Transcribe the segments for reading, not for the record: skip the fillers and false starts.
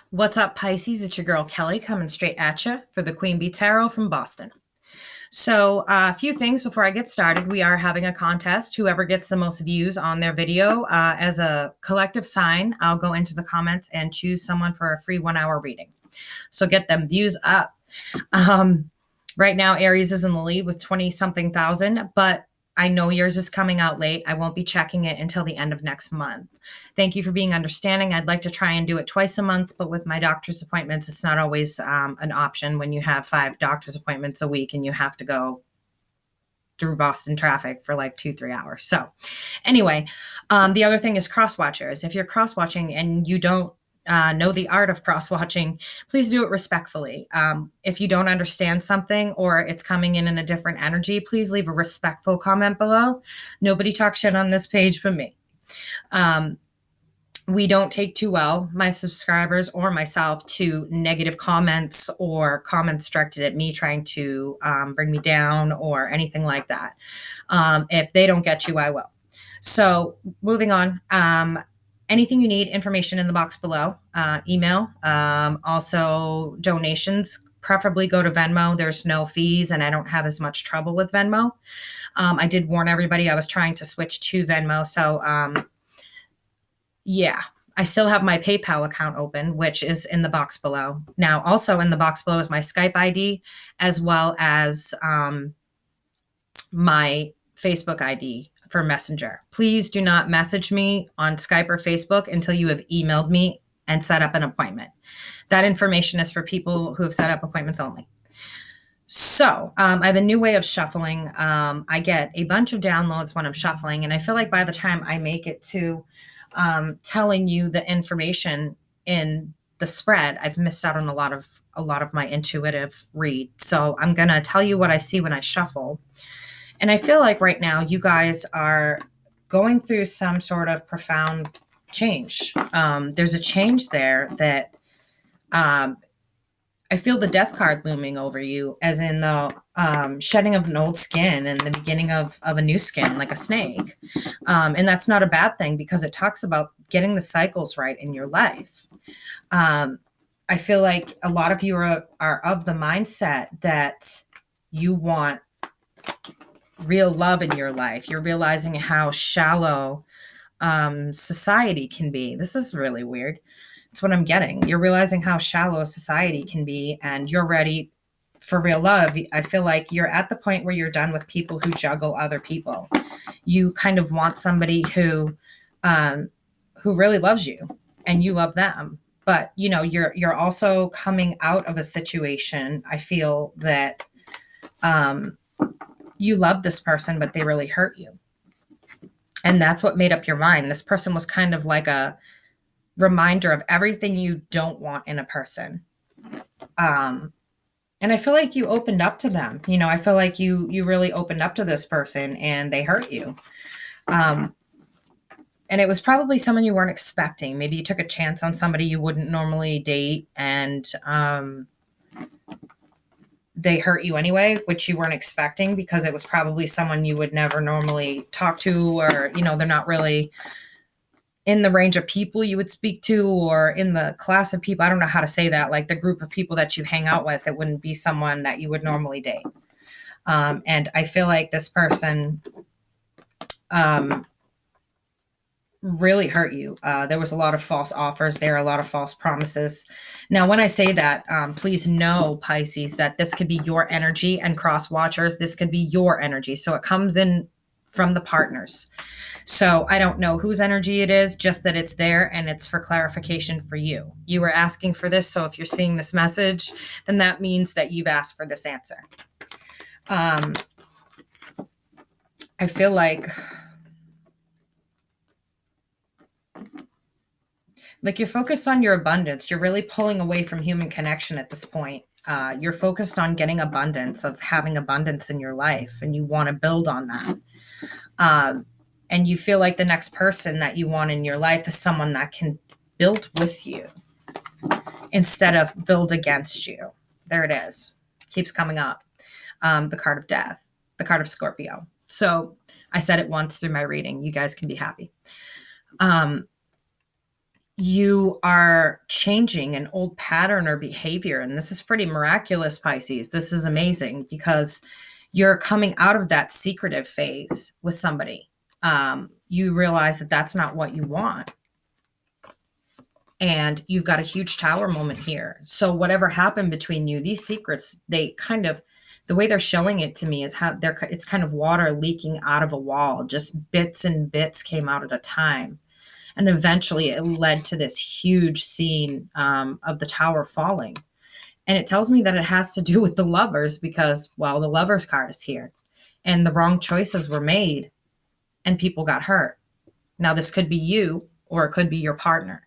What's up, Pisces? It's your girl Keli coming straight at you for the Queen Bee Tarot from Boston. So, a few things before I get started. We are having a contest. Whoever gets the most views on their video, as a collective sign, I'll go into the comments and choose someone for a free 1-hour reading. So, get them views up. Right now, Aries is in the lead with 20 something thousand, but I know yours is coming out late. I won't be checking it until the end of next month. Thank you for being understanding. I'd like to try and do it twice a month, but with my doctor's appointments, it's not always an option when you have 5 doctor's appointments a week and you have to go through Boston traffic for like 2-3 hours. So anyway, the other thing is cross watchers. If you're cross watching and you don't know the art of cross watching, please do it respectfully. If you don't understand something or it's coming in a different energy, please leave a respectful comment below. Nobody talks shit on this page but me. We don't take too well, my subscribers or myself, to negative comments or comments directed at me trying to bring me down or anything like that. If they don't get you, I will. So moving on. Anything you need, information in the box below, email. Also, donations, preferably go to Venmo. There's no fees, and I don't have as much trouble with Venmo. I did warn everybody I was trying to switch to Venmo. So, yeah, I still have my PayPal account open, which is in the box below. Now, also in the box below is my Skype ID, as well as my Facebook ID for Messenger. Please do not message me on Skype or Facebook until you have emailed me and set up an appointment. That information is for people who have set up appointments only. So I have a new way of shuffling. I get a bunch of downloads when I'm shuffling, and I feel like by the time I make it to telling you the information in the spread, I've missed out on a lot of my intuitive read. So I'm gonna tell you what I see when I shuffle. And I feel like right now you guys are going through some sort of profound change. There's a change there that I feel the death card looming over you, as in the shedding of an old skin and the beginning of a new skin, like a snake. And that's not a bad thing because it talks about getting the cycles right in your life. I feel like a lot of you are of the mindset that you want real love in your life. You're realizing how shallow society can be. This is really weird. It's what I'm getting. You're realizing how shallow society can be, and you're ready for real love. I feel like you're at the point where you're done with people who juggle other people. You kind of want somebody who really loves you and you love them. But you know, you're also coming out of a situation. I feel that you love this person, but they really hurt you. And that's what made up your mind. This person was kind of like a reminder of everything you don't want in a person. And I feel like you opened up to them. You know, I feel like you really opened up to this person and they hurt you. And it was probably someone you weren't expecting. Maybe you took a chance on somebody you wouldn't normally date, and they hurt you anyway, which you weren't expecting because it was probably someone you would never normally talk to, or, you know, they're not really in the range of people you would speak to, or in the class of people. I don't know how to say that, like the group of people that you hang out with. It wouldn't be someone that you would normally date. And I feel like this person really hurt you. There was a lot of false offers there, a lot of false promises. Now, when I say that, please know, Pisces, that this could be your energy, and cross watchers, this could be your energy. So it comes in from the partners. So I don't know whose energy it is, just that it's there and it's for clarification for you. You were asking for this. So if you're seeing this message, then that means that you've asked for this answer. I feel like you're focused on your abundance. You're really pulling away from human connection at this point. You're focused on getting abundance, of having abundance in your life, and you want to build on that. And you feel like the next person that you want in your life is someone that can build with you instead of build against you. There it is. Keeps coming up. The card of death, the card of Scorpio. So I said it once through my reading. You guys can be happy. you are changing an old pattern or behavior. And this is pretty miraculous, Pisces. This is amazing because you're coming out of that secretive phase with somebody. You realize that that's not what you want. And you've got a huge tower moment here. So whatever happened between you, these secrets, they kind of, the way they're showing it to me is how it's kind of water leaking out of a wall. Just bits and bits came out at a time. And eventually it led to this huge scene of the tower falling. And it tells me that it has to do with the lovers because, well, the lovers card is here. And the wrong choices were made and people got hurt. Now, this could be you or it could be your partner.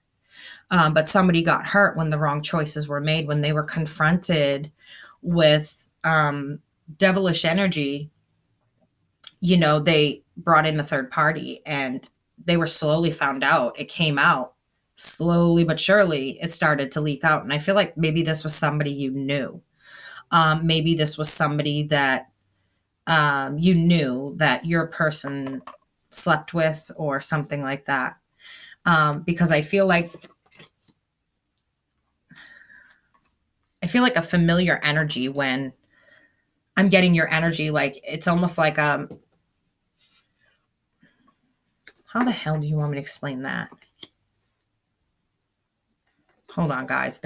But somebody got hurt when the wrong choices were made, when they were confronted with devilish energy. You know, they brought in a third party and they were slowly found out. It came out slowly, but surely it started to leak out. And I feel like maybe this was somebody you knew. Maybe this was somebody that you knew that your person slept with or something like that. Because I feel like a familiar energy when I'm getting your energy. Like, it's almost like, how the hell do you want me to explain that? Hold on, guys.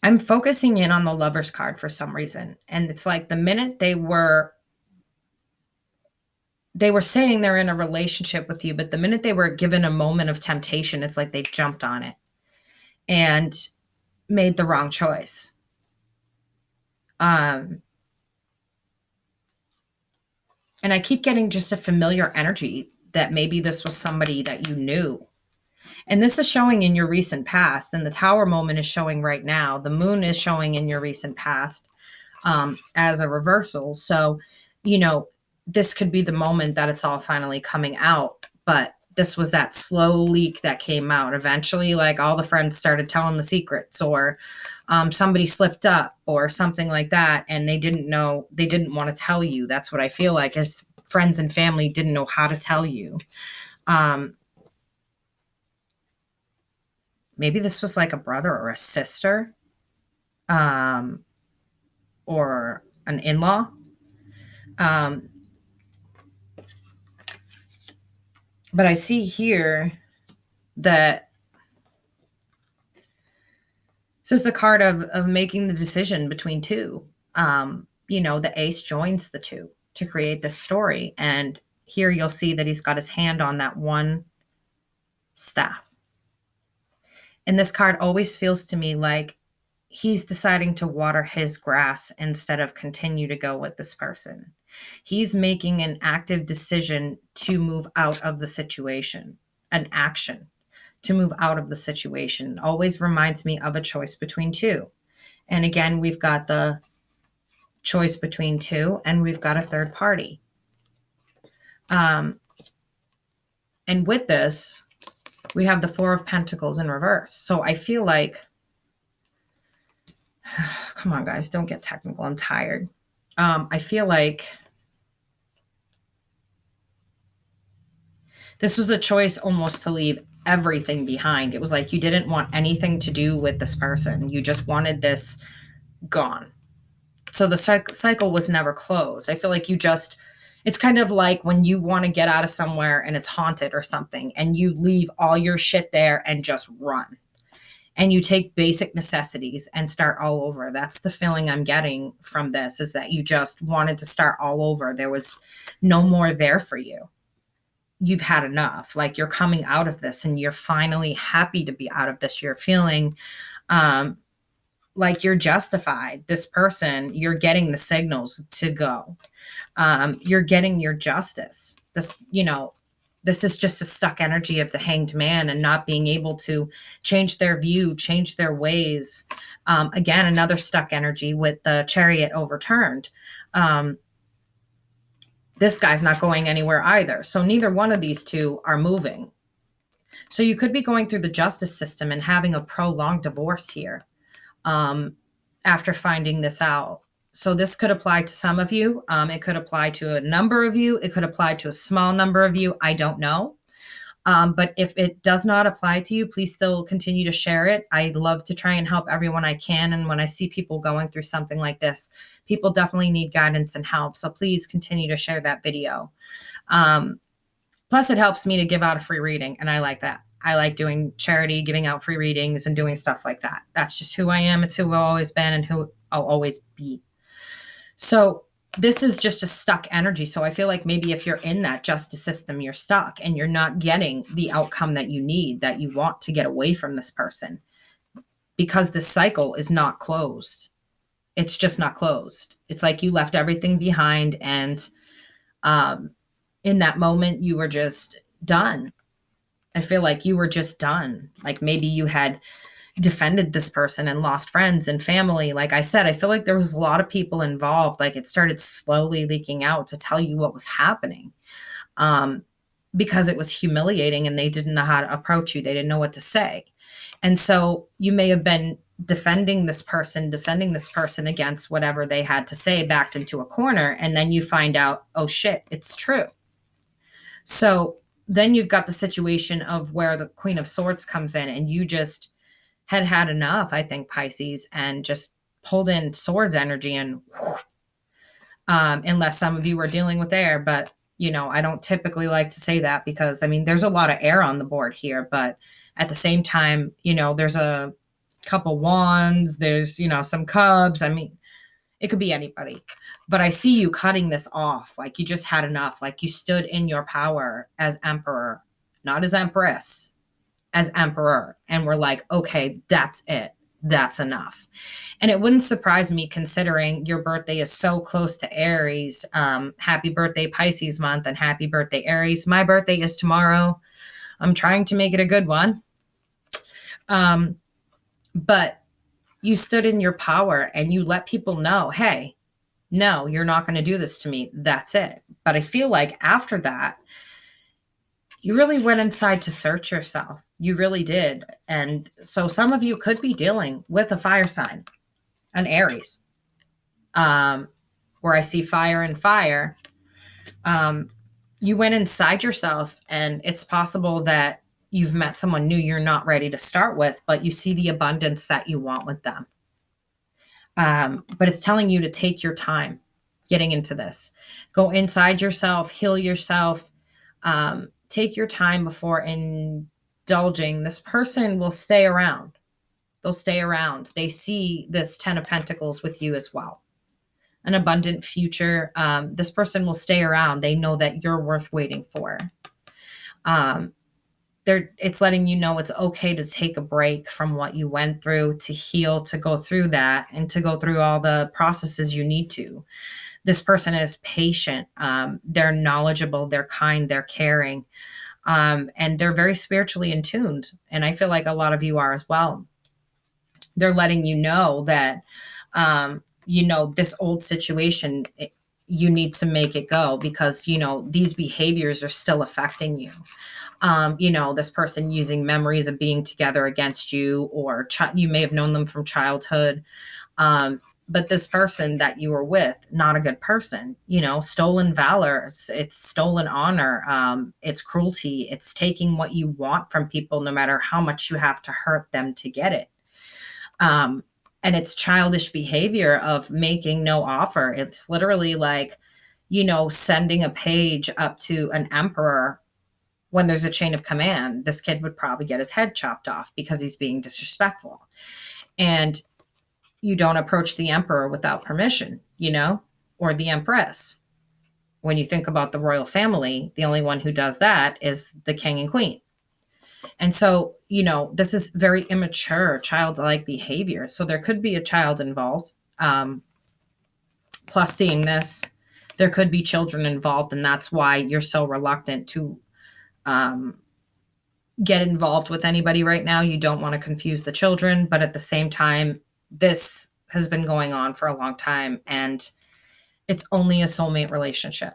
I'm focusing in on the Lovers card for some reason. And it's like the minute they were saying they're in a relationship with you, but the minute they were given a moment of temptation, it's like they jumped on it and made the wrong choice. And I keep getting just a familiar energy that maybe this was somebody that you knew. And this is showing in your recent past, and the tower moment is showing right now. The moon is showing in your recent past as a reversal. So, you know, this could be the moment that it's all finally coming out. But this was that slow leak that came out. Eventually, like, all the friends started telling the secrets, or somebody slipped up or something like that. And they didn't know, they didn't want to tell you. That's what I feel like, as friends and family didn't know how to tell you. Maybe this was like a brother or a sister, or an in-law. But I see here that this is the card of making the decision between two. You know, the ace joins the two to create this story. And here you'll see that he's got his hand on that one staff. And this card always feels to me like he's deciding to water his grass instead of continue to go with this person. He's making an active decision to move out of the situation, an action to move out of the situation. It always reminds me of a choice between two. And again, we've got the choice between two, and we've got a third party. And with this, we have the Four of Pentacles in reverse. So I feel like, come on, guys, don't get technical. I'm tired. I feel like this was a choice almost to leave everything behind. It was like you didn't want anything to do with this person. You just wanted this gone. So the cycle was never closed. I feel like it's kind of like when you want to get out of somewhere and it's haunted or something, and you leave all your shit there and just run. And you take basic necessities and start all over. That's the feeling I'm getting from this, is that you just wanted to start all over. There was no more there for you. You've had enough. Like, you're coming out of this and you're finally happy to be out of this. You're feeling like you're justified. This person, you're getting the signals to go. You're getting your justice. This, you know, this is just a stuck energy of the Hanged Man and not being able to change their view, change their ways. Again, another stuck energy with the Chariot overturned. This guy's not going anywhere either. So neither one of these two are moving. So you could be going through the justice system and having a prolonged divorce here after finding this out. So this could apply to some of you. It could apply to a number of you. It could apply to a small number of you. I don't know. But if it does not apply to you, please still continue to share it. I love to try and help everyone I can. And when I see people going through something like this, people definitely need guidance and help. So please continue to share that video. Plus, it helps me to give out a free reading. And I like that. I like doing charity, giving out free readings and doing stuff like that. That's just who I am. It's who I've always been and who I'll always be. So this is just a stuck energy. So I feel like maybe if you're in that justice system, you're stuck and you're not getting the outcome that you need, that you want to get away from this person, because the cycle is not closed. It's just not closed. It's like you left everything behind, and in that moment, you were just done. I feel like you were just done. Like maybe you had defended this person and lost friends and family. Like I said, I feel like there was a lot of people involved. Like it started slowly leaking out to tell you what was happening, because it was humiliating and they didn't know how to approach you. They didn't know what to say. And so you may have been defending this person against whatever they had to say, backed into a corner. And then you find out, oh shit, it's true. So then you've got the situation of where the Queen of Swords comes in, and you just had enough, I think, Pisces, and just pulled in swords energy and unless some of you were dealing with air, but I don't typically like to say that because there's a lot of air on the board here, but at the same time, there's a couple wands, there's, some cubs. It could be anybody, but I see you cutting this off. Like you just had enough. Like you stood in your power as emperor, not as empress, as emperor. And we're like, okay, that's it. That's enough. And it wouldn't surprise me, considering your birthday is so close to Aries. Happy birthday, Pisces month, and happy birthday, Aries. My birthday is tomorrow. I'm trying to make it a good one. But you stood in your power and you let people know, hey, no, you're not going to do this to me. That's it. But I feel like after that, you really went inside to search yourself. You really did. And so some of you could be dealing with a fire sign, an Aries, where I see fire and fire. You went inside yourself, and it's possible that you've met someone new you're not ready to start with, but you see the abundance that you want with them. But it's telling you to take your time getting into this. Go inside yourself, heal yourself, take your time before indulging. This person will stay around. They'll stay around. They see this 10 of Pentacles with you as well. An abundant future. This person will stay around. They know that you're worth waiting for. It's letting you know it's okay to take a break from what you went through, to heal, to go through that, and to go through all the processes you need to. This person is patient. They're knowledgeable. They're kind. They're caring. And they're very spiritually in tuned. And I feel like a lot of you are as well. They're letting you know that, this old situation, you need to make it go, because, these behaviors are still affecting you. This person using memories of being together against you, or you may have known them from childhood. But this person that you were with, not a good person, stolen valor, it's stolen honor, it's cruelty, it's taking what you want from people, no matter how much you have to hurt them to get it. And it's childish behavior of making no offer. It's literally like, sending a page up to an emperor when there's a chain of command. This kid would probably get his head chopped off because he's being disrespectful. And you don't approach the emperor without permission, or the empress. When you think about the royal family, the only one who does that is the king and queen. And so, this is very immature, childlike behavior. So there could be a child involved. Plus, seeing this, there could be children involved. And that's why you're so reluctant to get involved with anybody right now. You don't want to confuse the children. But at the same time, this has been going on for a long time, and it's only a soulmate relationship.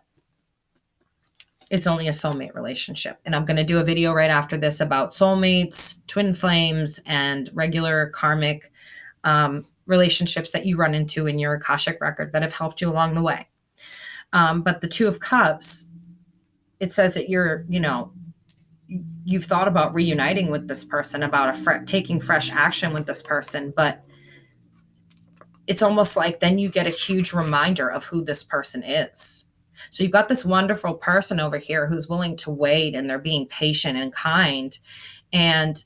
It's only a soulmate relationship. And I'm going to do a video right after this about soulmates, twin flames, and regular karmic relationships that you run into in your Akashic record that have helped you along the way. But the Two of Cups, it says that you've thought about reuniting with this person, about taking fresh action with this person, but it's almost like then you get a huge reminder of who this person is. So you've got this wonderful person over here who's willing to wait, and they're being patient and kind. And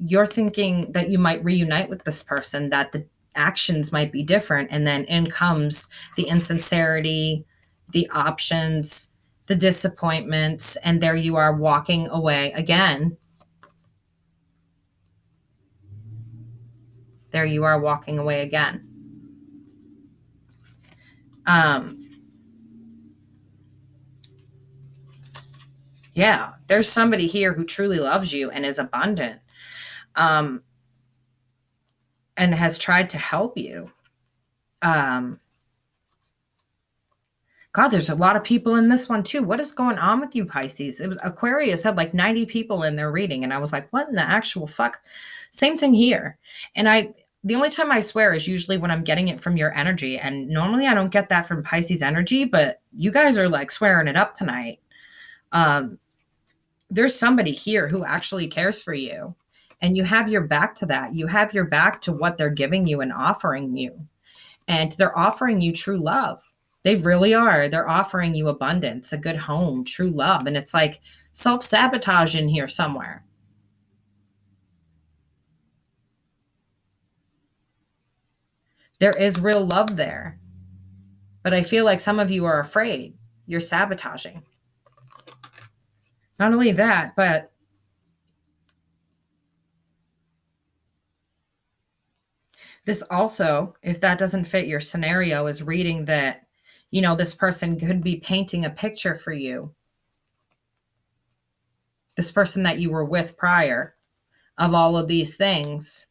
you're thinking that you might reunite with this person, that the actions might be different. And then in comes the insincerity, the options, the disappointments, and there you are walking away again. There you are walking away again. Yeah, there's somebody here who truly loves you and is abundant, and has tried to help you. God, there's a lot of people in this one too. What is going on with you, Pisces? It was Aquarius had like 90 people in their reading, and I was like, what in the actual fuck? Same thing here. And the only time I swear is usually when I'm getting it from your energy. And normally I don't get that from Pisces energy, but you guys are like swearing it up tonight. There's somebody here who actually cares for you, and you have your back to that. You have your back to what they're giving you and offering you. And they're offering you true love. They really are. They're offering you abundance, a good home, true love. And it's like self-sabotage in here somewhere. There is real love there. But I feel like some of you are afraid. You're sabotaging. Not only that, but this also, if that doesn't fit your scenario, is reading that, this person could be painting a picture for you. This person that you were with prior, of all of these things,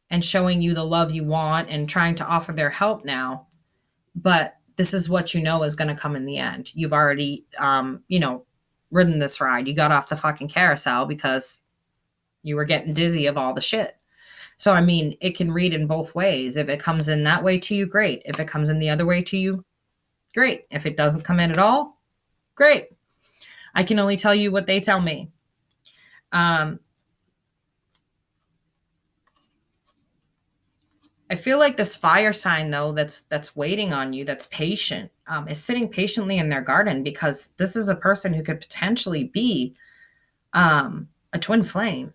and showing you the love you want and trying to offer their help now. But this is what is going to come in the end. You've already, ridden this ride. You got off the fucking carousel because you were getting dizzy of all the shit. So, I mean, it can read in both ways. If it comes in that way to you, great. If it comes in the other way to you, great. If it doesn't come in at all, great. I can only tell you what they tell me. I feel like this fire sign, though, that's waiting on you, that's patient, is sitting patiently in their garden, because this is a person who could potentially be a twin flame.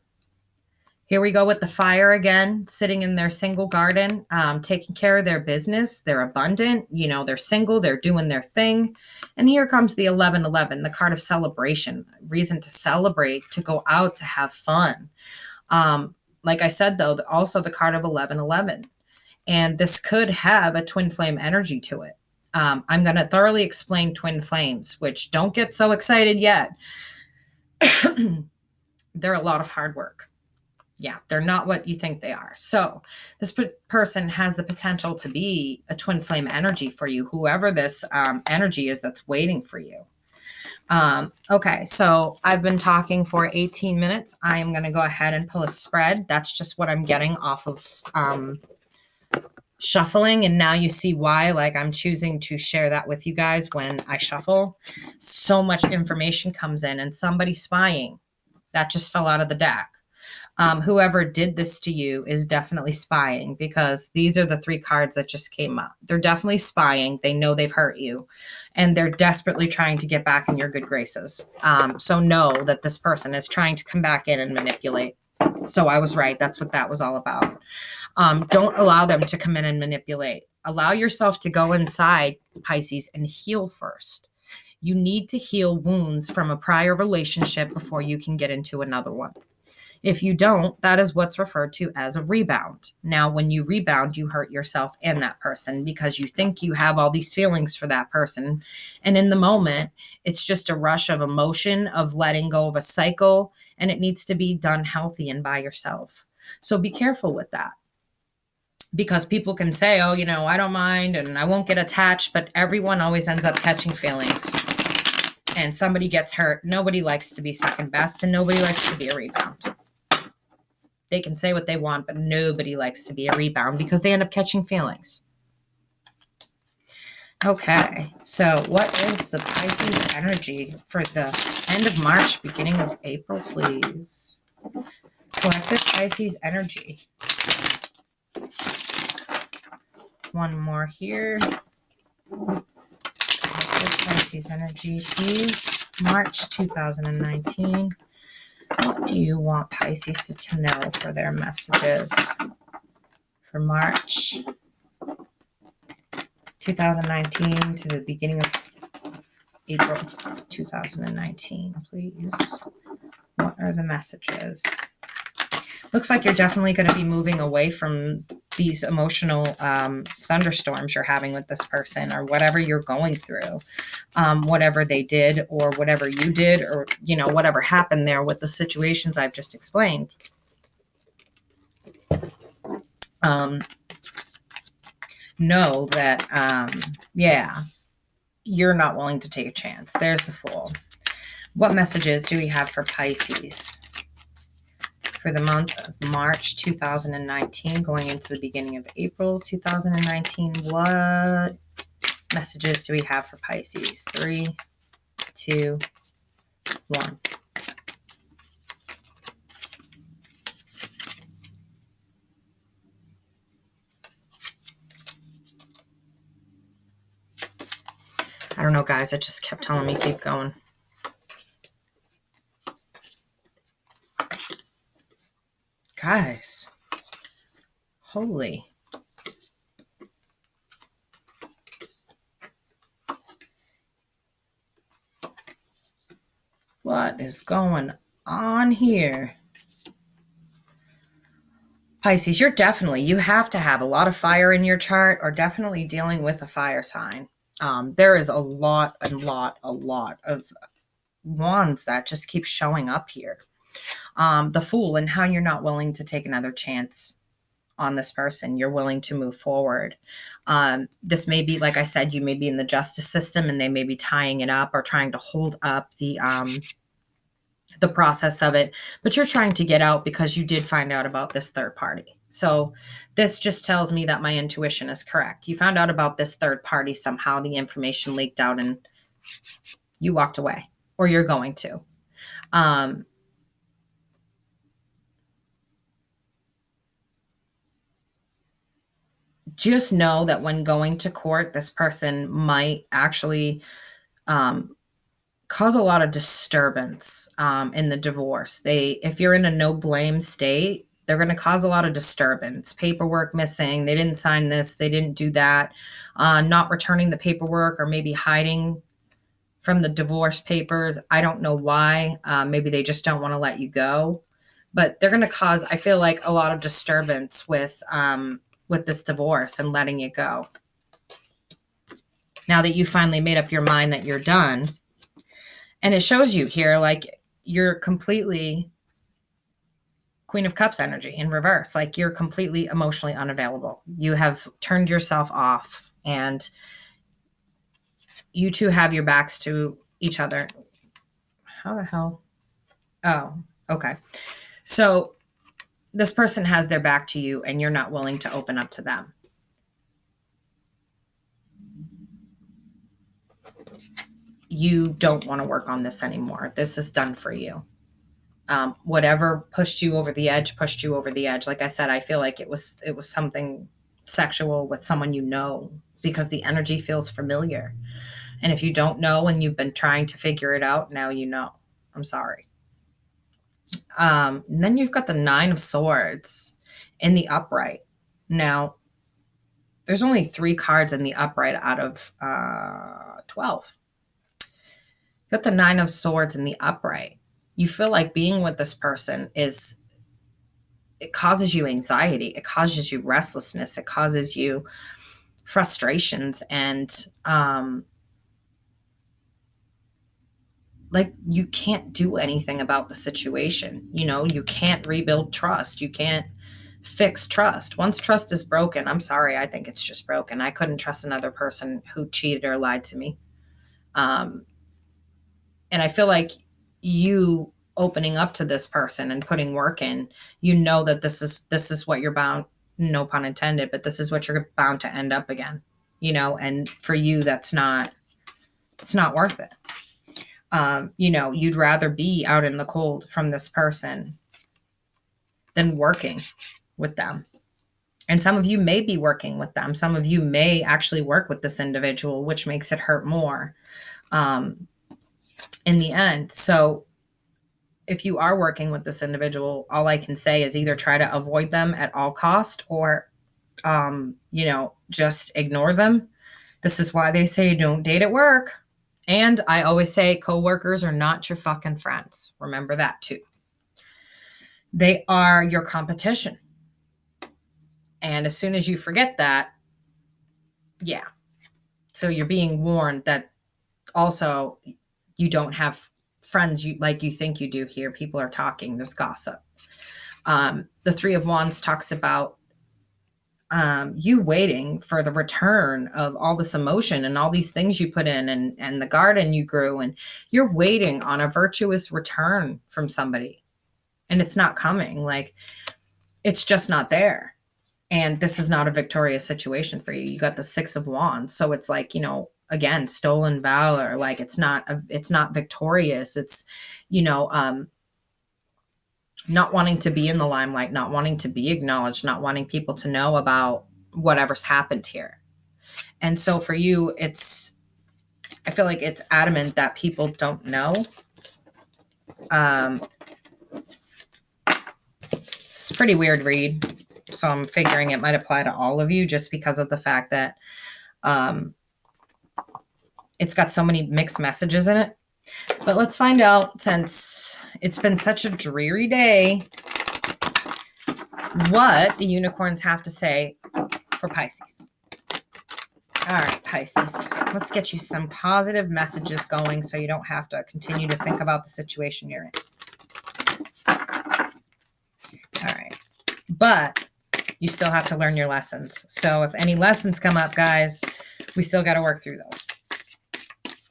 Here we go with the fire again, sitting in their single garden, taking care of their business. They're abundant, they're single, they're doing their thing. And here comes the 1111, the card of celebration, reason to celebrate, to go out, to have fun. Like I said, though, also the card of 1111. And this could have a twin flame energy to it. I'm going to thoroughly explain twin flames, which don't get so excited yet. They're a lot of hard work. Yeah, they're not what you think they are. So this person has the potential to be a twin flame energy for you, whoever this energy is that's waiting for you. Okay, so I've been talking for 18 minutes. I am going to go ahead and pull a spread. That's just what I'm getting off of shuffling. And now you see why, like, I'm choosing to share that with you guys when I shuffle. So much information comes in, and somebody spying. That just fell out of the deck. Whoever did this to you is definitely spying, because these are the 3 cards that just came up. They're definitely spying. They know they've hurt you, and they're desperately trying to get back in your good graces. So know that this person is trying to come back in and manipulate. So I was right. That's what that was all about. Don't allow them to come in and manipulate. Allow yourself to go inside, Pisces, and heal first. You need to heal wounds from a prior relationship before you can get into another one. If you don't, that is what's referred to as a rebound. Now, when you rebound, you hurt yourself and that person, because you think you have all these feelings for that person. And in the moment, it's just a rush of emotion, of letting go of a cycle, and it needs to be done healthy and by yourself. So be careful with that. Because people can say, oh, I don't mind and I won't get attached, but everyone always ends up catching feelings. And somebody gets hurt. Nobody likes to be second best, and nobody likes to be a rebound. They can say what they want, but nobody likes to be a rebound because they end up catching feelings. Okay, so what is the Pisces energy for the end of March, beginning of April, please? Collective Pisces energy. One more here. Collective Pisces energy, please. March 2019. What do you want Pisces to know for their messages for March 2019 to the beginning of April 2019, please? What are the messages? Looks like you're definitely going to be moving away from these emotional thunderstorms you're having with this person, or whatever you're going through, whatever they did or whatever you did, or, you know, whatever happened there with the situations I've just explained. Know that, yeah, you're not willing to take a chance. There's the Fool. What messages do we have for Pisces for the month of March 2019 going into the beginning of April 2019? What messages do we have for Pisces? 3, 2, 1. I don't know, guys. It just kept telling me keep going. Guys. Holy. What is going on here? Pisces, you have to have a lot of fire in your chart, or definitely dealing with a fire sign. There is a lot of wands that just keep showing up here. The Fool, and how you're not willing to take another chance on this person. You're willing to move forward. This may be, like I said, you may be in the justice system and they may be tying it up or trying to hold up the process of it, but you're trying to get out because you did find out about this third party. So this just tells me that my intuition is correct. You found out about this third party somehow, the information leaked out, and you walked away, or you're going to. Just know that when going to court, this person might actually cause a lot of disturbance in the divorce. If you're in a no blame state, they're going to cause a lot of disturbance. Paperwork missing. They didn't sign this. They didn't do that. Not returning the paperwork, or maybe hiding from the divorce papers. I don't know why. Maybe they just don't want to let you go. But they're going to cause, I feel like, a lot of disturbance with this divorce and letting it go. Now that you finally made up your mind that you're done. And it shows you here, like, you're completely Queen of Cups energy in reverse. Like, you're completely emotionally unavailable. You have turned yourself off, and you two have your backs to each other. How the hell? Oh, okay. So this person has their back to you, and you're not willing to open up to them. You don't want to work on this anymore. This is done for you. Whatever pushed you over the edge. Like I said, I feel like it was something sexual with someone you know, because the energy feels familiar. And if you don't know and you've been trying to figure it out, now you know. I'm sorry. And then you've got the 9 of Swords in the upright. Now, there's only 3 cards in the upright out of 12. You've got the 9 of Swords in the upright. You feel like being with this person it causes you anxiety. It causes you restlessness. It causes you frustrations. And like, you can't do anything about the situation. You know, you can't rebuild trust. You can't fix trust. Once trust is broken, I'm sorry, I think it's just broken. I couldn't trust another person who cheated or lied to me. And I feel like you opening up to this person and putting work in, you know that this is what you're bound, no pun intended, but this is what you're bound to end up again, you know, and for you, it's not worth it. You know, you'd rather be out in the cold from this person than working with them. And some of you may be working with them. Some of you may actually work with this individual, which makes it hurt more in the end. So if you are working with this individual, all I can say is either try to avoid them at all cost or, you know, just ignore them. This is why they say don't date at work. And I always say coworkers are not your fucking friends. Remember that too. They are your competition. And as soon as you forget that, yeah. So you're being warned that also you don't have friends like you think you do here. People are talking. There's gossip. The Three of Wands talks about you waiting for the return of all this emotion and all these things you put in and the garden you grew, and you're waiting on a virtuous return from somebody. And it's not coming. Like, it's just not there. And this is not a victorious situation for you. You got the Six of Wands. So it's like, you know, again, stolen valor. Like it's not victorious. It's, you know, not wanting to be in the limelight, not wanting to be acknowledged, not wanting people to know about whatever's happened here. And so for you, I feel like it's adamant that people don't know. It's a pretty weird read. So I'm figuring it might apply to all of you just because of the fact that it's got so many mixed messages in it. But let's find out, since it's been such a dreary day, what the unicorns have to say for Pisces. All right, Pisces, let's get you some positive messages going so you don't have to continue to think about the situation you're in. All right. But you still have to learn your lessons. So if any lessons come up, guys, we still got to work through those.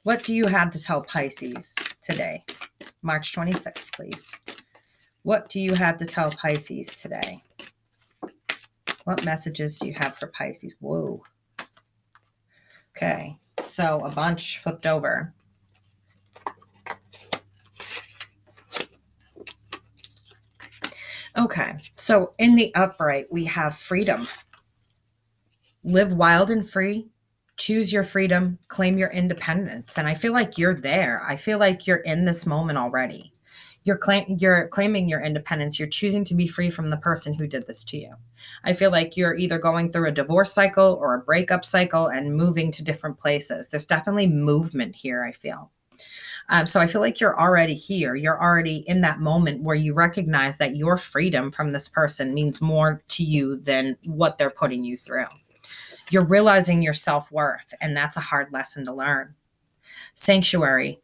What do you have to tell Pisces today? March 26th, please. What do you have to tell Pisces today? What messages do you have for Pisces? Whoa. Okay, so a bunch flipped over. Okay, so in the upright, we have freedom. Live wild and free. Choose your freedom. Claim your independence. And I feel like you're there. I feel like you're in this moment already. You're claiming your independence. You're choosing to be free from the person who did this to you. I feel like you're either going through a divorce cycle or a breakup cycle and moving to different places. There's definitely movement here, I feel. So I feel like you're already here. You're already in that moment where you recognize that your freedom from this person means more to you than what they're putting you through. You're realizing your self-worth, and that's a hard lesson to learn. Sanctuary.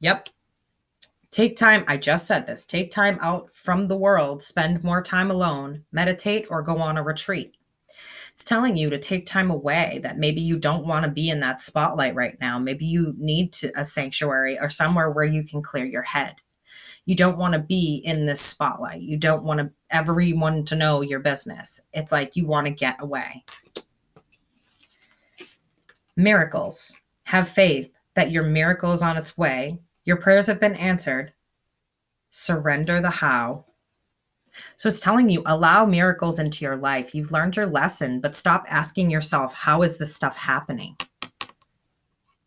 Yep. Take time. I just said this. Take time out from the world. Spend more time alone. Meditate or go on a retreat. It's telling you to take time away, that maybe you don't want to be in that spotlight right now. Maybe you need a sanctuary or somewhere where you can clear your head. You don't want to be in this spotlight. You don't want everyone to know your business. It's like you want to get away. Miracles. Have faith that your miracle is on its way. Your prayers have been answered. Surrender the how. So it's telling you, allow miracles into your life. You've learned your lesson, but stop asking yourself, how is this stuff happening?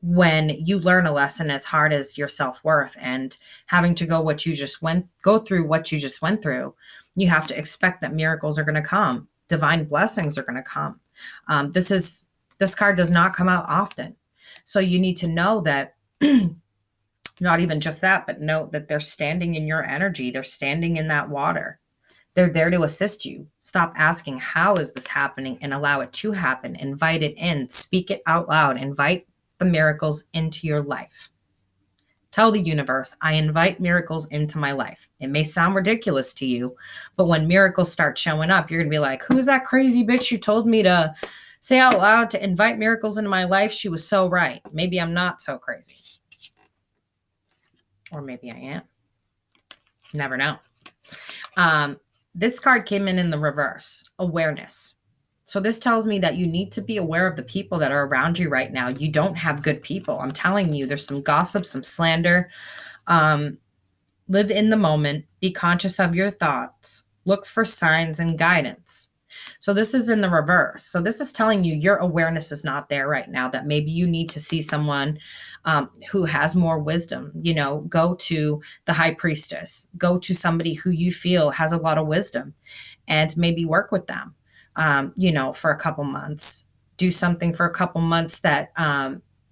When you learn a lesson as hard as your self-worth and having to go through what you just went through, you have to expect that miracles are going to come. Divine blessings are going to come. This card does not come out often. So you need to know that, not even just that, but know that they're standing in your energy. They're standing in that water. They're there to assist you. Stop asking, how is this happening, and allow it to happen. Invite it in. Speak it out loud. Invite the miracles into your life. Tell the universe, I invite miracles into my life. It may sound ridiculous to you, but when miracles start showing up, you're going to be like, who's that crazy bitch who told me to say out loud to invite miracles into my life? She was so right. Maybe I'm not so crazy. Or maybe I am. Never know. This card came in the reverse, awareness. So this tells me that you need to be aware of the people that are around you right now. You don't have good people. I'm telling you, there's some gossip, some slander. Live in the moment. Be conscious of your thoughts. Look for signs and guidance. So this is in the reverse. So this is telling you your awareness is not there right now, that maybe you need to see someone who has more wisdom. Go to the high priestess, go to somebody who you feel has a lot of wisdom, and maybe work with them, for a couple months. Do something for a couple months that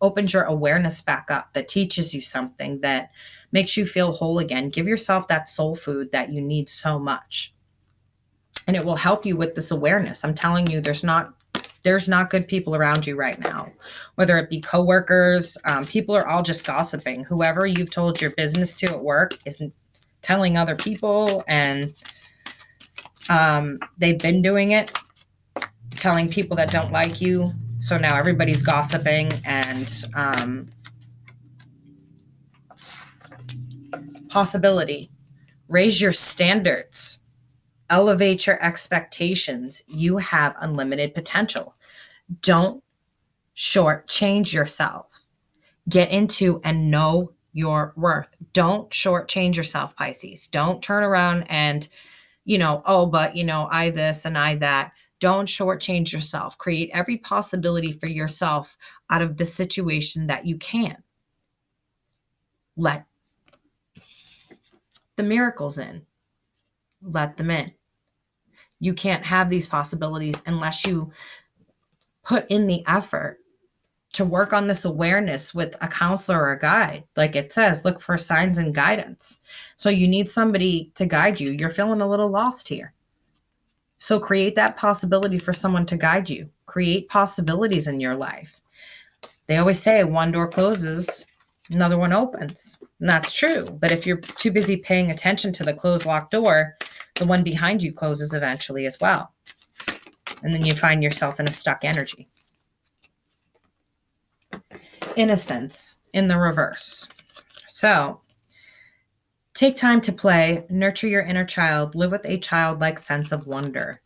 opens your awareness back up, that teaches you something, that makes you feel whole again. Give yourself that soul food that you need so much. And it will help you with this awareness. I'm telling you, there's not good people around you right now, whether it be coworkers. People are all just gossiping. Whoever you've told your business to at work is telling other people, and they've been doing it, telling people that don't like you. So now everybody's gossiping, and possibility. Raise your standards. Elevate your expectations. You have unlimited potential. Don't shortchange yourself. Get into and know your worth. Don't shortchange yourself, Pisces. Don't turn around and, I this and I that. Don't shortchange yourself. Create every possibility for yourself out of the situation that you can. Let the miracles in. Let them in. You can't have these possibilities unless you put in the effort to work on this awareness with a counselor or a guide. Like it says, look for signs and guidance. So you need somebody to guide you. You're feeling a little lost here. So create that possibility for someone to guide you. Create possibilities in your life. They always say one door closes, another one opens. And that's true. But if you're too busy paying attention to the closed locked door, the one behind you closes eventually as well. And then you find yourself in a stuck energy. Innocence in the reverse. So take time to play, nurture your inner child, live with a childlike sense of wonder.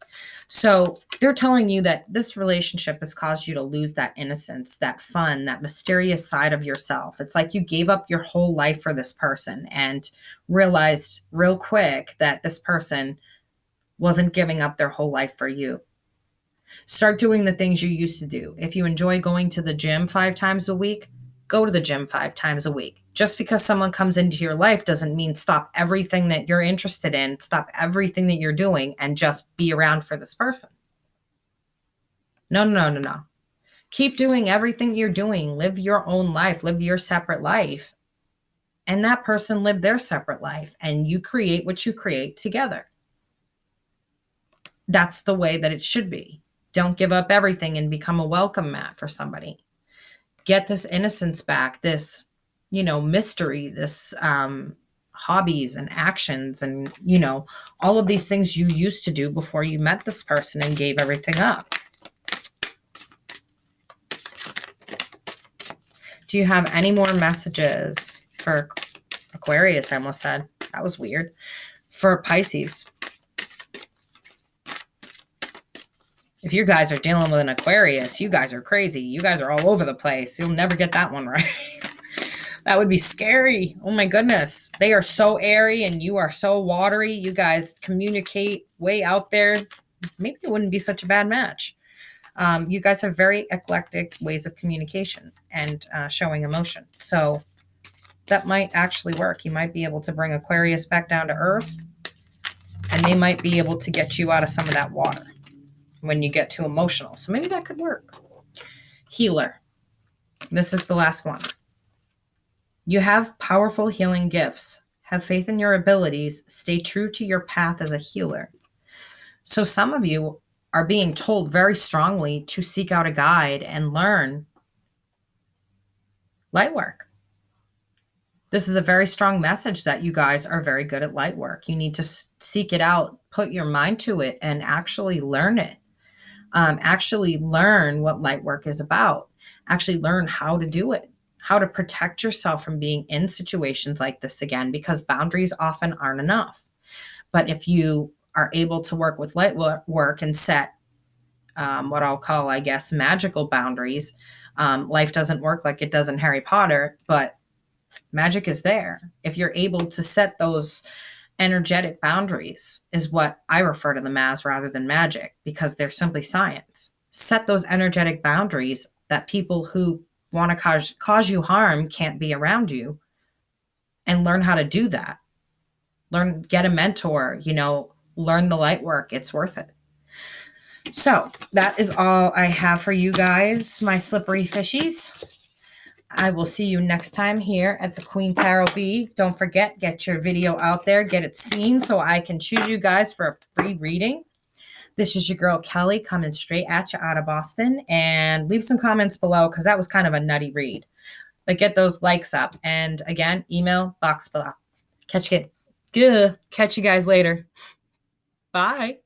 So they're telling you that this relationship has caused you to lose that innocence, that fun, that mysterious side of yourself. It's like you gave up your whole life for this person and realized real quick that this person wasn't giving up their whole life for you. Start doing the things you used to do. If you enjoy going to the gym 5 times a week, go to the gym 5 times a week. Just because someone comes into your life doesn't mean stop everything that you're interested in, stop everything that you're doing, and just be around for this person. No. Keep doing everything you're doing. Live your own life. Live your separate life. And that person lived their separate life. And you create what you create together. That's the way that it should be. Don't give up everything and become a welcome mat for somebody. Get this innocence back, this, mystery, this hobbies and actions and, all of these things you used to do before you met this person and gave everything up. Do you have any more messages for Aquarius? I almost said. That was weird. For Pisces. If you guys are dealing with an Aquarius, you guys are crazy. You guys are all over the place. You'll never get that one right. That would be scary. Oh my goodness. They are so airy and you are so watery. You guys communicate way out there. Maybe it wouldn't be such a bad match. You guys have very eclectic ways of communication and showing emotion. So that might actually work. You might be able to bring Aquarius back down to earth, and they might be able to get you out of some of that water when you get too emotional. So maybe that could work. Healer. This is the last one. You have powerful healing gifts. Have faith in your abilities. Stay true to your path as a healer. So some of you are being told very strongly to seek out a guide and learn light work. This is a very strong message that you guys are very good at light work. You need to seek it out, put your mind to it, and actually learn it. Actually learn what light work is about. Actually learn how to do it, how to protect yourself from being in situations like this again, because boundaries often aren't enough. But if you are able to work with light work and set what I'll call, I guess, magical boundaries, life doesn't work like it does in Harry Potter, but magic is there. If you're able to set those energetic boundaries, is what I refer to them as rather than magic, because they're simply science. Set those energetic boundaries that people who want to cause you harm can't be around you, and learn how to do that. Get a mentor, learn the light work. It's worth it. So that is all I have for you guys, my slippery fishies. I will see you next time here at the Queen Tarot Bee. Don't forget, get your video out there, get it seen so I can choose you guys for a free reading. This is your girl, Keli, coming straight at you out of Boston. And leave some comments below because that was kind of a nutty read. But get those likes up. And again, email box below. Catch you guys later. Bye.